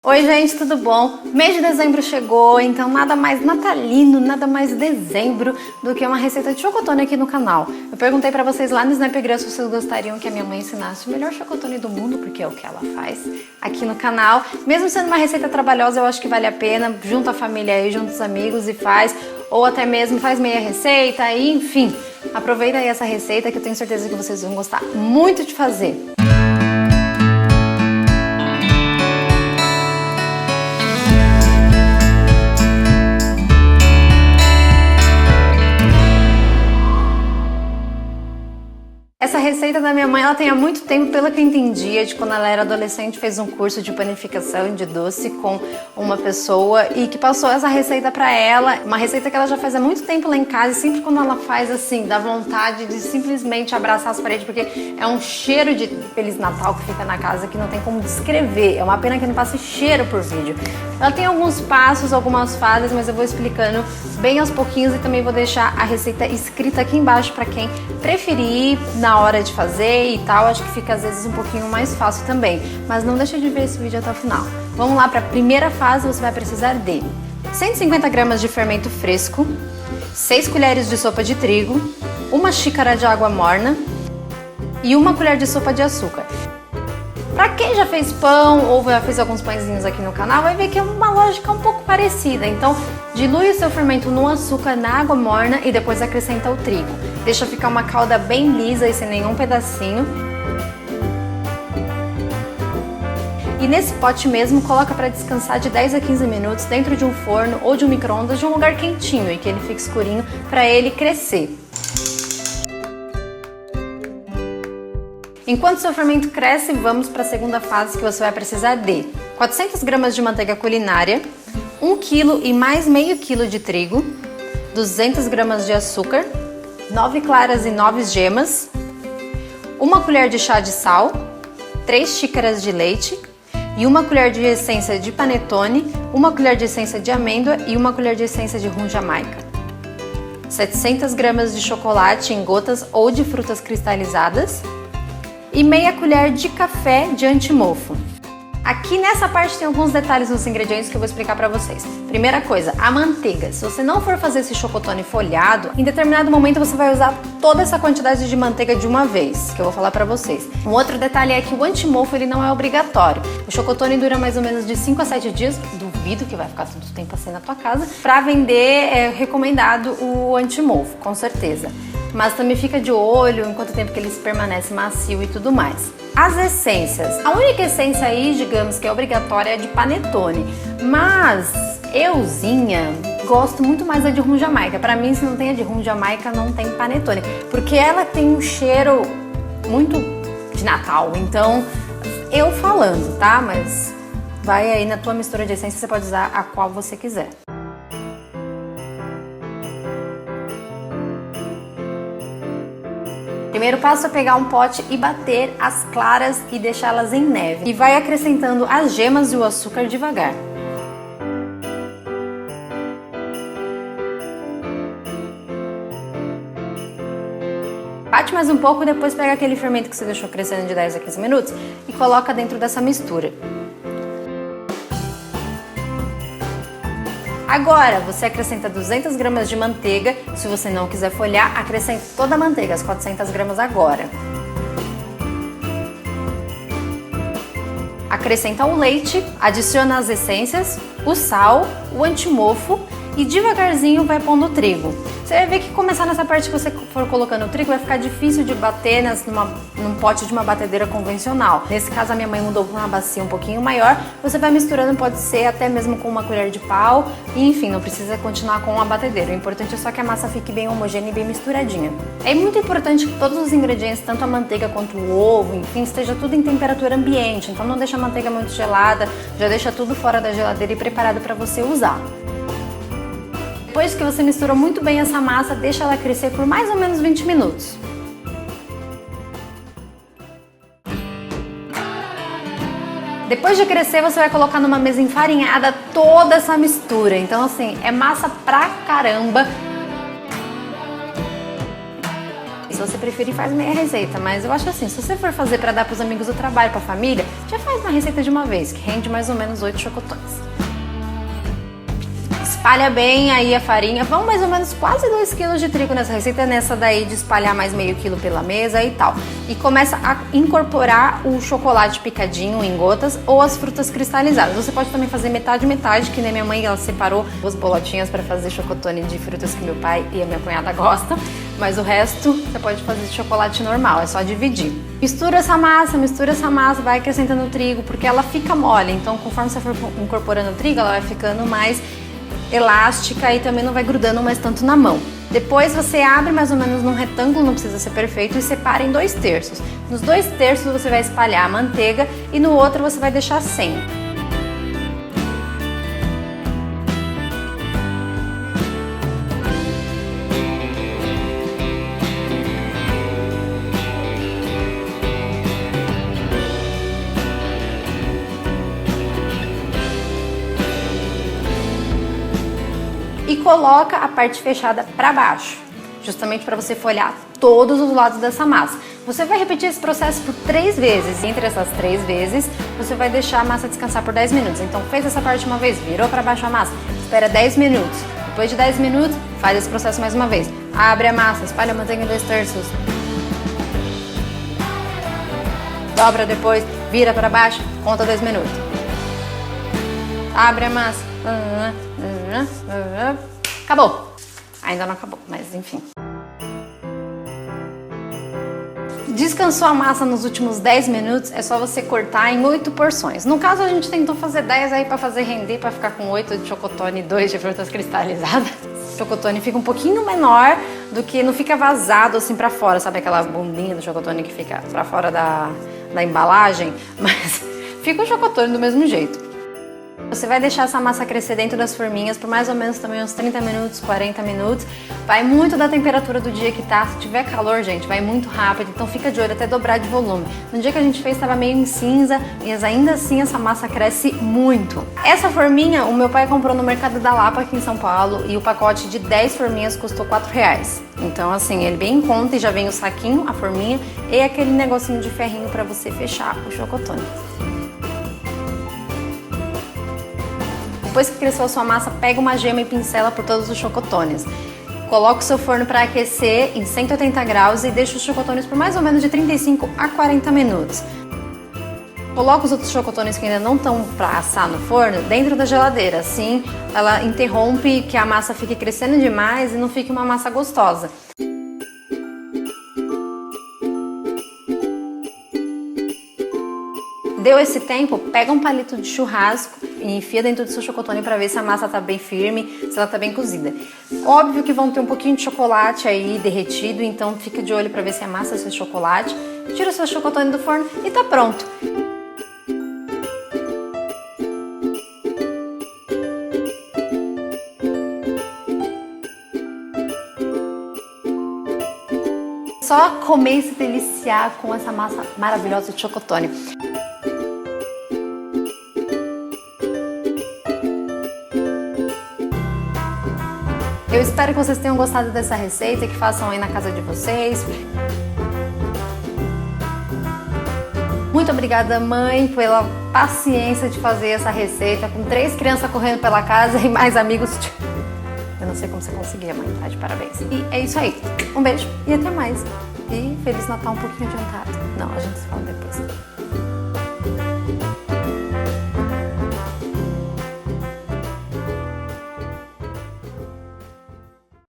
Oi gente, tudo bom? Mês de dezembro chegou, então nada mais natalino, nada mais dezembro do que uma receita de chocotone aqui no canal. Eu perguntei pra vocês lá no Snapgram se vocês gostariam que a minha mãe ensinasse o melhor chocotone do mundo, porque é o que ela faz aqui no canal. Mesmo sendo uma receita trabalhosa, eu acho que vale a pena, junta a família aí, junta os amigos e faz, ou até mesmo faz meia receita, e enfim. Aproveita aí essa receita que eu tenho certeza que vocês vão gostar muito de fazer. Essa receita da minha mãe, ela tem há muito tempo, pelo que eu entendia, de quando ela era adolescente, fez um curso de panificação de doce com uma pessoa e que passou essa receita pra ela, uma receita que ela já faz há muito tempo lá em casa e sempre quando ela faz assim, dá vontade de simplesmente abraçar as paredes, porque é um cheiro de Feliz Natal que fica na casa que não tem como descrever, é uma pena que não passe cheiro por vídeo. Ela tem alguns passos, algumas fases, mas eu vou explicando bem aos pouquinhos e também vou deixar a receita escrita aqui embaixo para quem preferir na hora de fazer e tal. Acho que fica às vezes um pouquinho mais fácil também, mas não deixa de ver esse vídeo até o final. Vamos lá para a primeira fase. Você vai precisar de 150 gramas de fermento fresco, 6 colheres de sopa de trigo, 1 xícara de água morna e 1 colher de sopa de açúcar. Pra quem já fez pão ou já fez alguns pãezinhos aqui no canal, vai ver que é uma lógica um pouco parecida. Então, dilui o seu fermento no açúcar, na água morna e depois acrescenta o trigo. Deixa ficar uma calda bem lisa e sem nenhum pedacinho. E nesse pote mesmo, coloca para descansar de 10 a 15 minutos dentro de um forno ou de um micro-ondas de um lugar quentinho e que ele fique escurinho para ele crescer. Enquanto seu fermento cresce, vamos para a segunda fase, que você vai precisar de 400 gramas de manteiga culinária, 1 kg e mais meio quilo de trigo, 200 gramas de açúcar, 9 claras e 9 gemas, 1 colher de chá de sal, 3 xícaras de leite e 1 colher de essência de panetone, 1 colher de essência de amêndoa e 1 colher de essência de rum jamaica, 700 gramas de chocolate em gotas ou de frutas cristalizadas, e meia colher de café de antimofo. Aqui nessa parte tem alguns detalhes nos ingredientes que eu vou explicar pra vocês. Primeira coisa, a manteiga. Se você não for fazer esse chocotone folhado, em determinado momento você vai usar toda essa quantidade de manteiga de uma vez, que eu vou falar pra vocês. Um outro detalhe é que o antimofo ele não é obrigatório. O chocotone dura mais ou menos de 5 a 7 dias, duvido que vai ficar todo o tempo assim na tua casa. Pra vender é recomendado o antimofo, com certeza. Mas também fica de olho em quanto tempo que ele permanece macio e tudo mais. As essências. A única essência aí, digamos, que é obrigatória é de panetone. Mas euzinha gosto muito mais da de rum jamaica. Pra mim, se não tem a de rum jamaica, não tem panetone. Porque ela tem um cheiro muito de Natal. Então, eu falando, tá? Mas vai aí na tua mistura de essência, você pode usar a qual você quiser. Primeiro passo é pegar um pote e bater as claras e deixá-las em neve. E vai acrescentando as gemas e o açúcar devagar. Bate mais um pouco e depois pega aquele fermento que você deixou crescendo de 10 a 15 minutos e coloca dentro dessa mistura. Agora, você acrescenta 200 gramas de manteiga. Se você não quiser folhar, acrescente toda a manteiga, as 400 gramas agora. Acrescenta o leite, adiciona as essências, o sal, o antimofo e devagarzinho vai pondo o trigo. Você vai ver que começar nessa parte que você for colocando o trigo vai ficar difícil de bater num pote de uma batedeira convencional. Nesse caso a minha mãe mudou para uma bacia um pouquinho maior. Você vai misturando, pode ser até mesmo com uma colher de pau. E enfim, não precisa continuar com uma batedeira. O importante é só que a massa fique bem homogênea e bem misturadinha. É muito importante que todos os ingredientes, tanto a manteiga quanto o ovo, enfim, esteja tudo em temperatura ambiente. Então não deixa a manteiga muito gelada, já deixa tudo fora da geladeira e preparado para você usar. Depois que você misturou muito bem essa massa, deixa ela crescer por mais ou menos 20 minutos. Depois de crescer, você vai colocar numa mesa enfarinhada toda essa mistura. Então assim, é massa pra caramba. Se você preferir, faz meia receita, mas eu acho assim, se você for fazer para dar para os amigos do trabalho, para a família, já faz uma receita de uma vez, que rende mais ou menos 8 chocotones. Espalha bem aí a farinha, vão mais ou menos quase 2 kg de trigo nessa receita, nessa daí de espalhar mais meio quilo pela mesa e tal. E começa a incorporar o chocolate picadinho em gotas ou as frutas cristalizadas. Você pode também fazer metade, metade, que nem minha mãe, ela separou 2 bolotinhas para fazer chocotone de frutas que meu pai e a minha cunhada gostam, mas o resto você pode fazer de chocolate normal, é só dividir. Mistura essa massa, vai acrescentando o trigo, porque ela fica mole, então conforme você for incorporando o trigo, ela vai ficando mais elástica e também não vai grudando mais tanto na mão. Depois você abre mais ou menos num retângulo, não precisa ser perfeito, e separa em 2/3. Nos 2/3 você vai espalhar a manteiga e no outro você vai deixar sem. E coloca a parte fechada para baixo, justamente para você folhar todos os lados dessa massa. Você vai repetir esse processo por 3 vezes. Entre essas 3 vezes, você vai deixar a massa descansar por 10 minutos. Então, fez essa parte uma vez, virou para baixo a massa, espera 10 minutos. Depois de 10 minutos, faz esse processo mais uma vez. Abre a massa, espalha a manteiga em 2/3. Dobra depois, vira para baixo, conta 2 minutos. Abre a massa. Acabou. Ainda não acabou, mas enfim. Descansou a massa nos últimos 10 minutos, é só você cortar em 8 porções. No caso, a gente tentou fazer 10 aí pra fazer render, pra ficar com 8 de chocotone e 2 de frutas cristalizadas. O chocotone fica um pouquinho menor do que, não fica vazado assim pra fora, sabe aquela bundinha do chocotone que fica pra fora da embalagem? Mas fica o chocotone do mesmo jeito. Você vai deixar essa massa crescer dentro das forminhas por mais ou menos também uns 30 minutos, 40 minutos. Vai muito da temperatura do dia que tá. Se tiver calor, gente, vai muito rápido. Então fica de olho até dobrar de volume. No dia que a gente fez estava meio em cinza, mas ainda assim essa massa cresce muito. Essa forminha o meu pai comprou no Mercado da Lapa aqui em São Paulo e o pacote de 10 forminhas custou R$4. Então assim, ele bem em conta e já vem o saquinho, a forminha e aquele negocinho de ferrinho para você fechar o chocotone. Depois que cresceu a sua massa, pega uma gema e pincela por todos os chocotones. Coloca o seu forno para aquecer em 180 graus e deixa os chocotones por mais ou menos de 35 a 40 minutos. Coloca os outros chocotones que ainda não estão para assar no forno dentro da geladeira, assim ela interrompe que a massa fique crescendo demais e não fique uma massa gostosa. Deu esse tempo, pega um palito de churrasco e enfia dentro do seu chocotone para ver se a massa tá bem firme, se ela tá bem cozida. Óbvio que vão ter um pouquinho de chocolate aí derretido, então fica de olho para ver se a massa é seu chocolate. Tira o seu chocotone do forno e tá pronto. Só comer e se deliciar com essa massa maravilhosa de chocotone. Eu espero que vocês tenham gostado dessa receita e que façam aí na casa de vocês. Muito obrigada, mãe, pela paciência de fazer essa receita com 3 crianças correndo pela casa e mais amigos. Eu não sei como você conseguia, mãe, tá de parabéns. E é isso aí. Um beijo e até mais. E Feliz Natal um pouquinho adiantado. Não, a gente se fala depois.